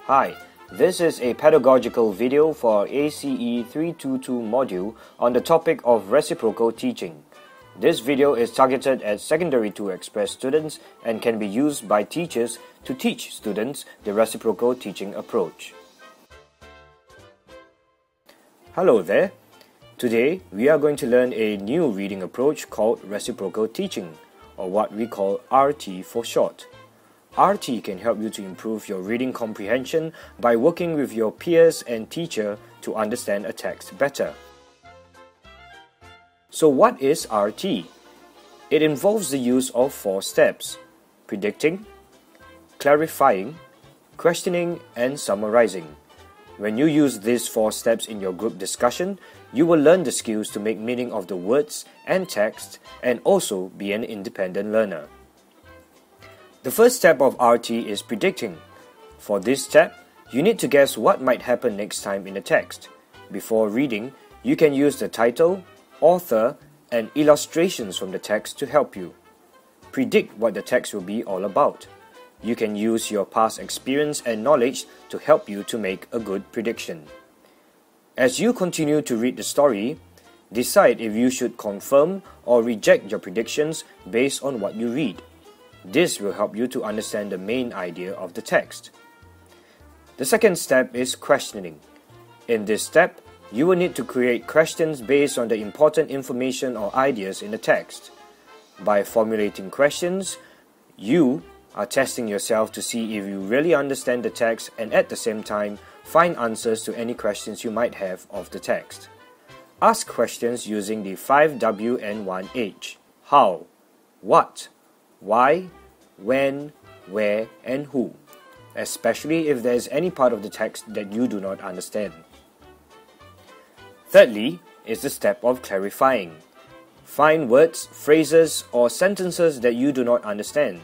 Hi, this is a pedagogical video for ACE 322 module on the topic of reciprocal teaching. This video is targeted at Secondary 2 Express students and can be used by teachers to teach students the reciprocal teaching approach. Hello there. Today, we are going to learn a new reading approach called reciprocal teaching, or what we call RT for short. RT can help you to improve your reading comprehension by working with your peers and teacher to understand a text better. So what is RT? It involves the use of 4 steps: predicting, clarifying, questioning, and summarizing. When you use these 4 steps in your group discussion, you will learn the skills to make meaning of the words and text and also be an independent learner. The first step of RT is predicting. For this step, you need to guess what might happen next time in the text. Before reading, you can use the title, author, and illustrations from the text to help you. Predict what the text will be all about. You can use your past experience and knowledge to help you to make a good prediction. As you continue to read the story, decide if you should confirm or reject your predictions based on what you read. This will help you to understand the main idea of the text. The second step is questioning. In this step, you will need to create questions based on the important information or ideas in the text. By formulating questions, you are testing yourself to see if you really understand the text and at the same time find answers to any questions you might have of the text. Ask questions using the 5W and 1H. How, what, why, when, where, and who, especially if there is any part of the text that you do not understand. Thirdly is the step of clarifying. Find words, phrases, or sentences that you do not understand.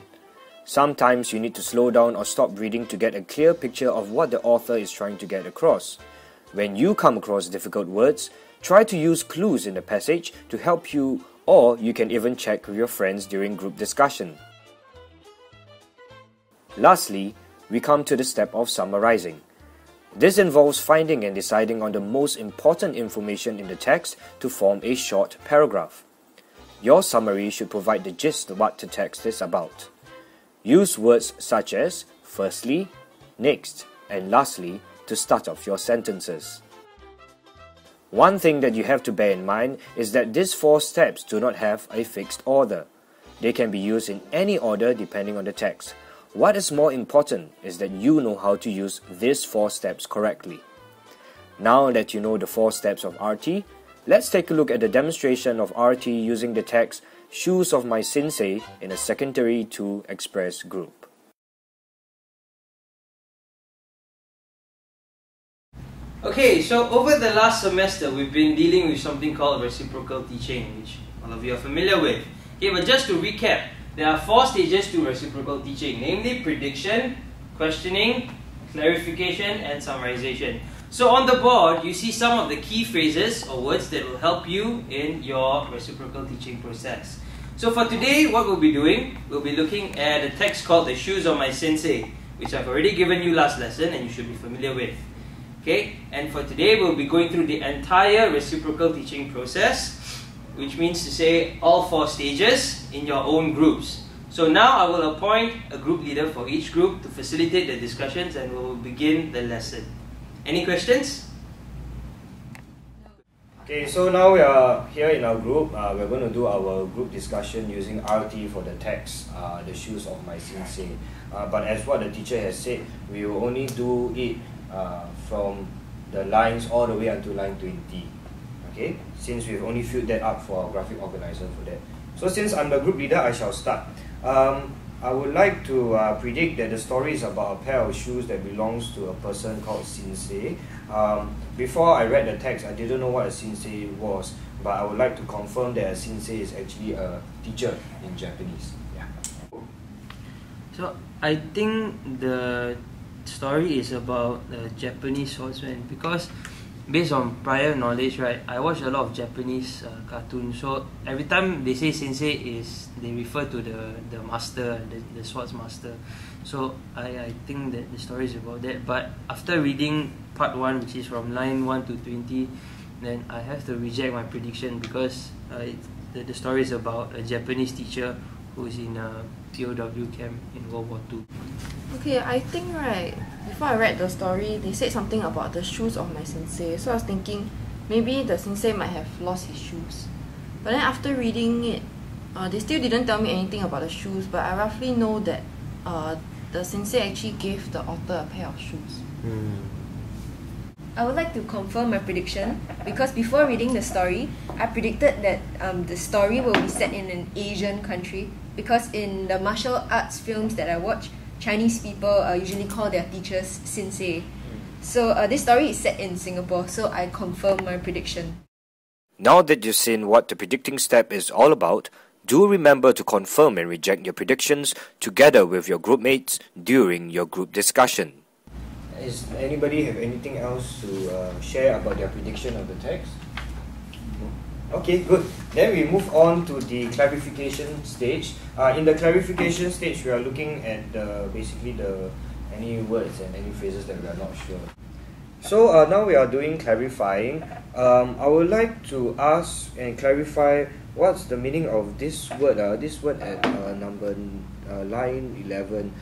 Sometimes you need to slow down or stop reading to get a clear picture of what the author is trying to get across. When you come across difficult words, try to use clues in the passage to help you, or you can even check with your friends during group discussion. Lastly, we come to the step of summarizing. This involves finding and deciding on the most important information in the text to form a short paragraph. Your summary should provide the gist of what the text is about. Use words such as firstly, next, and lastly to start off your sentences. One thing that you have to bear in mind is that these 4 steps do not have a fixed order. They can be used in any order depending on the text. What is more important is that you know how to use these 4 steps correctly. Now that you know the 4 steps of RT, let's take a look at the demonstration of RT using the text Shoes of My Sensei in a Secondary 2 Express group. Okay, so over the last semester, we've been dealing with something called reciprocal teaching, which all of you are familiar with. Okay, but just to recap, there are 4 stages to reciprocal teaching, namely prediction, questioning, clarification, and summarization. So on the board, you see some of the key phrases or words that will help you in your reciprocal teaching process. So for today, what we'll be doing, we'll be looking at a text called The Shoes of My Sensei, which I've already given you last lesson and you should be familiar with. Okay, and for today, we'll be going through the entire reciprocal teaching process, which means to say all 4 stages in your own groups. So now I will appoint a group leader for each group to facilitate the discussions and we will begin the lesson. Any questions? Okay, so now we are here in our group. We're going to do our group discussion using RT for the text, The Shoes of My Sensei. But as what the teacher has said, we will only do it from the lines all the way until line 20. Okay, since we've only filled that up for our graphic organizer for that. So since I'm the group leader, I shall start. I would like to predict that the story is about a pair of shoes that belongs to a person called Sensei. Before I read the text, I didn't know what a Sensei was, but I would like to confirm that a Sensei is actually a teacher in Japanese. Yeah. So I think the story is about the Japanese swordsman because based on prior knowledge, right, I watch a lot of Japanese cartoons. So every time they say sensei, they refer to the master, the swords master. So I think that the story is about that. But after reading part 1, which is from line 1 to 20, then I have to reject my prediction, because the story is about a Japanese teacher who is in a POW camp in World War II. Okay, I think right, before I read the story, they said something about the shoes of my sensei. So I was thinking maybe the sensei might have lost his shoes. But then after reading it, they still didn't tell me anything about the shoes, but I roughly know that the sensei actually gave the author a pair of shoes. I would like to confirm my prediction, because before reading the story, I predicted that the story will be set in an Asian country, because in the martial arts films that I watch, Chinese people usually call their teachers sensei. So this story is set in Singapore, so I confirm my prediction. Now that you've seen what the predicting step is all about, do remember to confirm and reject your predictions together with your group mates during your group discussion. Does anybody have anything else to share about their prediction of the text? No? Okay, good. Then we move on to the clarification stage. In the clarification stage, we are looking at basically any words and any phrases that we are not sure. So now we are doing clarifying. I would like to ask and clarify what's the meaning of this word. This word at line 11.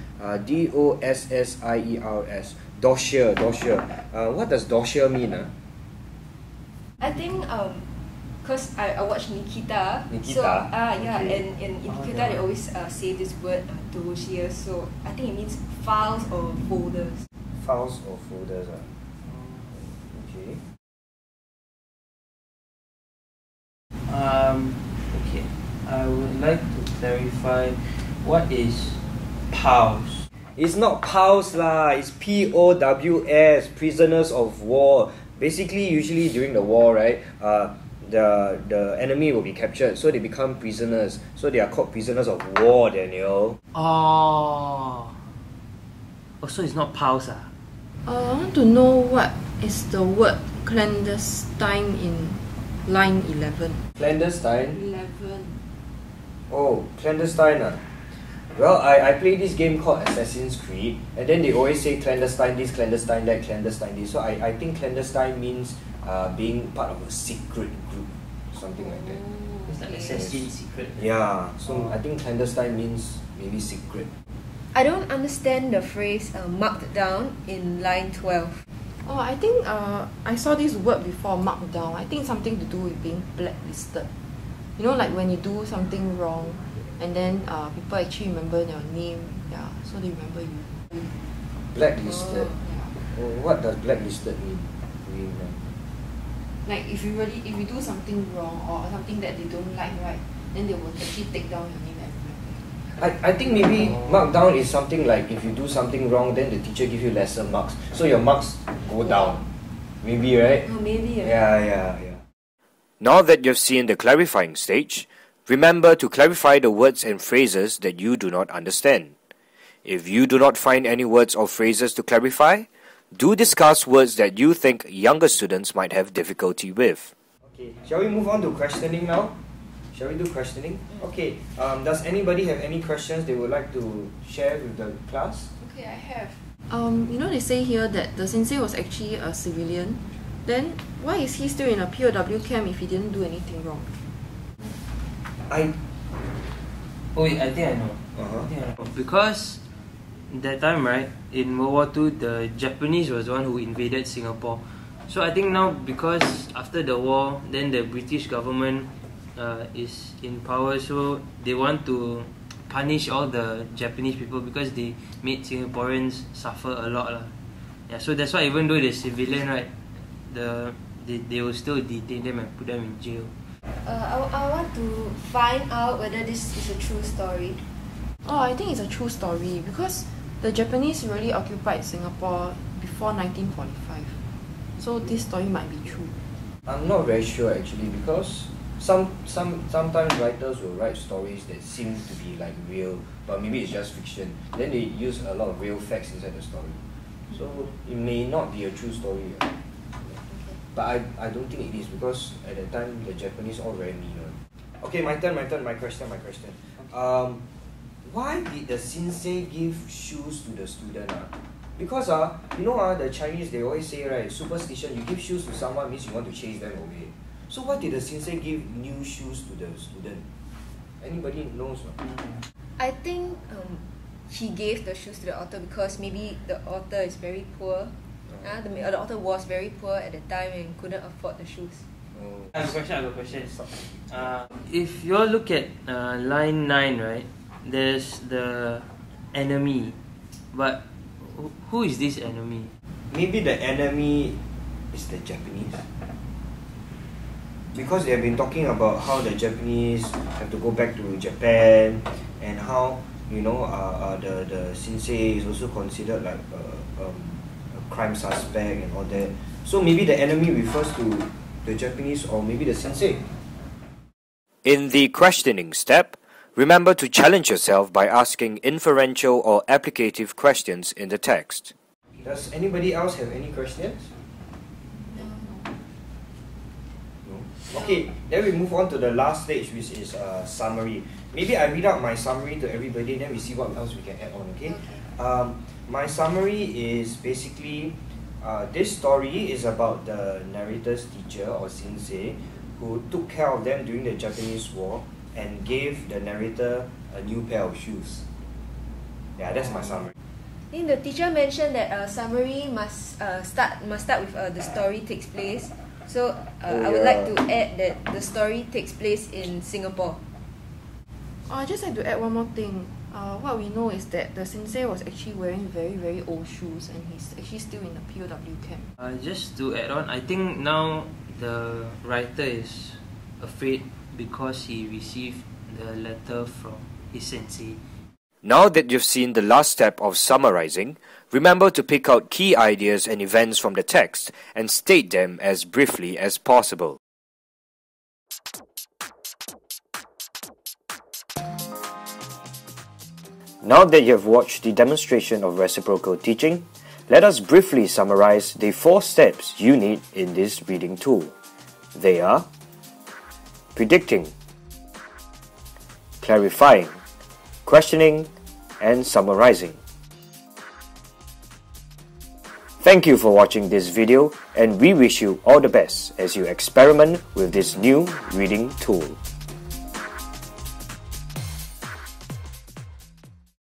DOSSIERS. Dossier. What does dossier mean? I think because I watch Nikita. So Okay. and in Nikita they always say this word dossier. So I think it means files or folders. Files or folders. Okay. Okay, I would like to clarify what is POWs. It's not POWs lah, it's POWS, prisoners of war. Basically, usually during the war, right, the enemy will be captured, so they become prisoners. So they are called prisoners of war, Daniel. Oh, so it's not POWs. I want to know what is the word clandestine in line 11. Clandestine? 11. Oh, clandestine. Well, I play this game called Assassin's Creed, and then they always say clandestine this, clandestine that, clandestine this. So I think clandestine means being part of a secret group, something like that. It's like assassin secret. Yeah, so I think clandestine means maybe secret. I don't understand the phrase marked down in line 12. Oh, I think I saw this word before, marked down. I think it's something to do with being blacklisted. You know, like when you do something wrong, and then people actually remember your name, yeah, so they remember you. Blacklisted. Yeah. Oh, what does blacklisted mean? Like if you do something wrong or something that they don't like, right, then they will actually take down your name and remember. I think maybe mark down is something like if you do something wrong, then the teacher give you lesser marks, so your marks go down. Maybe, right? Oh, maybe. Yeah. Now that you've seen the clarifying stage, remember to clarify the words and phrases that you do not understand. If you do not find any words or phrases to clarify, do discuss words that you think younger students might have difficulty with. Okay, shall we move on to questioning now? Shall we do questioning? Okay, does anybody have any questions they would like to share with the class? Okay, I have. You know, they say here that the sensei was actually a civilian. Then why is he still in a POW camp if he didn't do anything wrong? Oh wait, I think I know. Because that time, right, in World War II, the Japanese was the one who invaded Singapore. So I think now, because after the war, then the British government is in power, so they want to punish all the Japanese people because they made Singaporeans suffer a lot lah. Yeah, so that's why even though they're civilian, right, they will still detain them and put them in jail. I want to find out whether this is a true story. Oh, I think it's a true story because the Japanese really occupied Singapore before 1945. So this story might be true. I'm not very sure actually, because sometimes writers will write stories that seem to be like real, but maybe it's just fiction. Then they use a lot of real facts inside the story. So it may not be a true story. But I don't think it is, because at that time the Japanese all very mean. Okay, my turn, my question. Why did the sensei give shoes to the student? Because the Chinese, they always say, right, superstition, you give shoes to someone means you want to chase them away. So why did the sensei give new shoes to the student? Anybody knows? I think he gave the shoes to the author because maybe the author is very poor. The author was very poor at the time and couldn't afford the shoes. I have a question. If you all look at line 9, right, there's the enemy, but who is this enemy? Maybe the enemy is the Japanese. Because they have been talking about how the Japanese have to go back to Japan, and how the sensei is also considered like a crime suspect and all that. So maybe the enemy refers to the Japanese, or maybe the sensei. In the questioning step, remember to challenge yourself by asking inferential or applicative questions in the text. Does anybody else have any questions? No? Okay, then we move on to the last stage, which is summary. Maybe I read out my summary to everybody, then we see what else we can add on, okay? My summary is basically, this story is about the narrator's teacher or sensei who took care of them during the Japanese War and gave the narrator a new pair of shoes. Yeah, that's my summary. I think the teacher mentioned that a summary must start with the story takes place. So I would like to add that the story takes place in Singapore. I'd just like to add one more thing. What we know is that the sensei was actually wearing very, very old shoes, and he's actually still in the POW camp. Just to add on, I think now the writer is afraid because he received the letter from his sensei. Now that you've seen the last step of summarizing, remember to pick out key ideas and events from the text and state them as briefly as possible. Now that you have watched the demonstration of reciprocal teaching, let us briefly summarize the 4 steps you need in this reading tool. They are predicting, clarifying, questioning, and summarizing. Thank you for watching this video, and we wish you all the best as you experiment with this new reading tool.